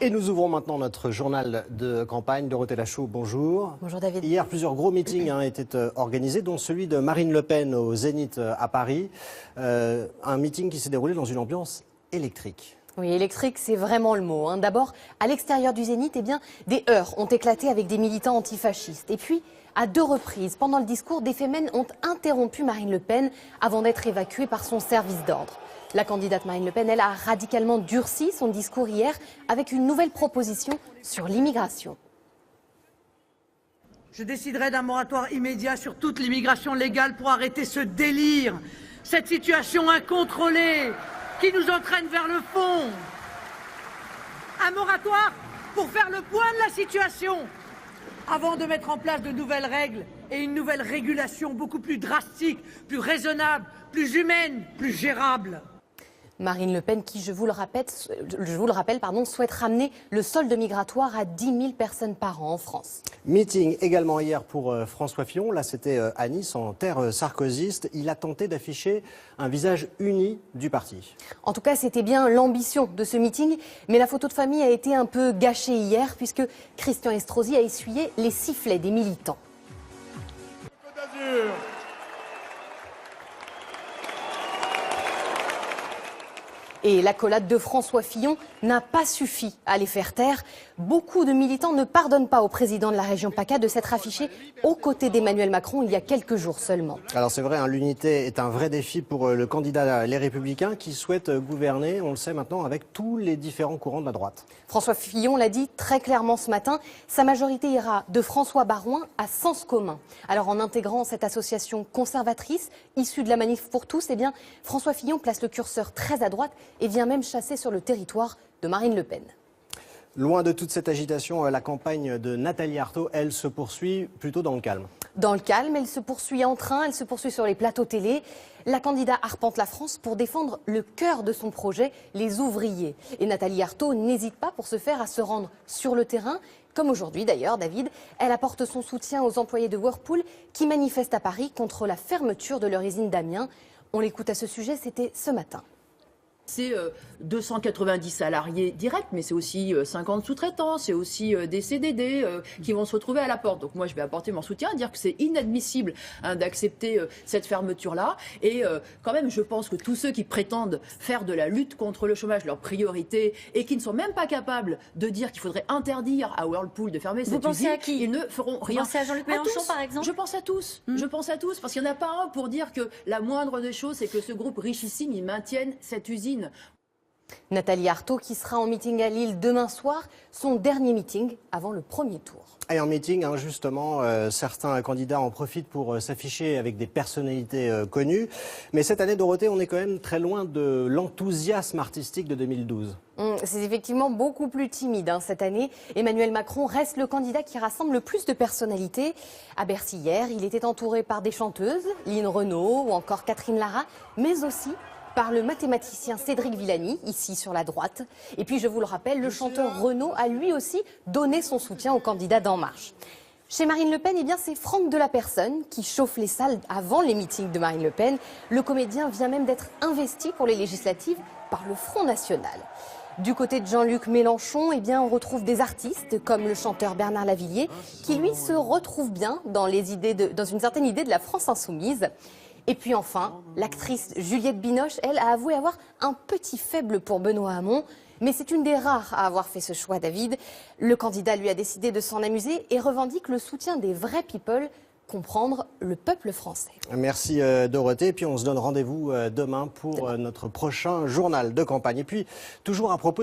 Et nous ouvrons maintenant notre journal de campagne. Dorothée Lachaud, bonjour. Bonjour David. Hier, plusieurs gros meetings étaient organisés, dont celui de Marine Le Pen au Zénith à Paris. Un meeting qui s'est déroulé dans une ambiance électrique. Oui, électrique, c'est vraiment le mot. D'abord, à l'extérieur du Zénith, des heurts ont éclaté avec des militants antifascistes. Et puis, à deux reprises, pendant le discours, des Femen ont interrompu Marine Le Pen avant d'être évacuée par son service d'ordre. La candidate Marine Le Pen, elle, a radicalement durci son discours hier avec une nouvelle proposition sur l'immigration. Je déciderai d'un moratoire immédiat sur toute l'immigration légale pour arrêter ce délire, cette situation incontrôlée qui nous entraîne vers le fond. Un moratoire pour faire le point de la situation, avant de mettre en place de nouvelles règles et une nouvelle régulation beaucoup plus drastique, plus raisonnable, plus humaine, plus gérable. Marine Le Pen qui, je vous le rappelle, souhaite ramener le solde migratoire à 10 000 personnes par an en France. Meeting également hier pour François Fillon. Là, c'était à Nice, en terre sarkozyste. Il a tenté d'afficher un visage uni du parti. En tout cas, c'était bien l'ambition de ce meeting. Mais la photo de famille a été un peu gâchée hier puisque Christian Estrosi a essuyé les sifflets des militants. Et l'accolade de François Fillon n'a pas suffi à les faire taire. Beaucoup de militants ne pardonnent pas au président de la région PACA de s'être affiché aux côtés d'Emmanuel Macron il y a quelques jours seulement. Alors c'est vrai, l'unité est un vrai défi pour le candidat Les Républicains qui souhaite gouverner, on le sait maintenant, avec tous les différents courants de la droite. François Fillon l'a dit très clairement ce matin, sa majorité ira de François Baroin à Sens commun. Alors en intégrant cette association conservatrice issue de la Manif pour tous, François Fillon place le curseur très à droite et vient même chasser sur le territoire de Marine Le Pen. Loin de toute cette agitation, la campagne de Nathalie Arthaud, elle, se poursuit plutôt dans le calme. Dans le calme, elle se poursuit en train, elle se poursuit sur les plateaux télé. La candidate arpente la France pour défendre le cœur de son projet, les ouvriers. Et Nathalie Arthaud n'hésite pas pour ce faire à se rendre sur le terrain. Comme aujourd'hui d'ailleurs, David, elle apporte son soutien aux employés de Whirlpool qui manifestent à Paris contre la fermeture de leur usine d'Amiens. On l'écoute à ce sujet, c'était ce matin. C'est 290 salariés directs, mais c'est aussi 50 sous-traitants, c'est aussi des CDD qui vont se retrouver à la porte. Donc moi, je vais apporter mon soutien, dire que c'est inadmissible d'accepter cette fermeture-là. Et quand même, je pense que tous ceux qui prétendent faire de la lutte contre le chômage leur priorité et qui ne sont même pas capables de dire qu'il faudrait interdire à Whirlpool de fermer cette usine, pensez à qui? Ils ne feront rien. Vous pensez à Jean-Luc Mélenchon, par exemple? Je pense à tous. Je pense à tous, parce qu'il n'y en a pas un pour dire que la moindre des choses, c'est que ce groupe richissime, il maintienne cette usine. Nathalie Arthaud qui sera en meeting à Lille demain soir, son dernier meeting avant le premier tour. Et en meeting, justement, certains candidats en profitent pour s'afficher avec des personnalités connues. Mais cette année, Dorothée, on est quand même très loin de l'enthousiasme artistique de 2012. C'est effectivement beaucoup plus timide cette année. Emmanuel Macron reste le candidat qui rassemble le plus de personnalités. À Bercy hier, il était entouré par des chanteuses, Line Renaud ou encore Catherine Lara, mais aussi par le mathématicien Cédric Villani, ici sur la droite. Et puis, je vous le rappelle, le chanteur Renaud a lui aussi donné son soutien au candidat d'En Marche. Chez Marine Le Pen, c'est Franck Delapersonne qui chauffe les salles avant les meetings de Marine Le Pen. Le comédien vient même d'être investi pour les législatives par le Front National. Du côté de Jean-Luc Mélenchon, on retrouve des artistes comme le chanteur Bernard Lavilliers qui, lui, se retrouve bien dans une certaine idée de la France insoumise. Et puis enfin, l'actrice Juliette Binoche, elle, a avoué avoir un petit faible pour Benoît Hamon. Mais c'est une des rares à avoir fait ce choix, David. Le candidat lui a décidé de s'en amuser et revendique le soutien des vrais people, comprendre le peuple français. Merci Dorothée. Et puis on se donne rendez-vous demain pour notre prochain journal de campagne. Et puis, toujours à propos de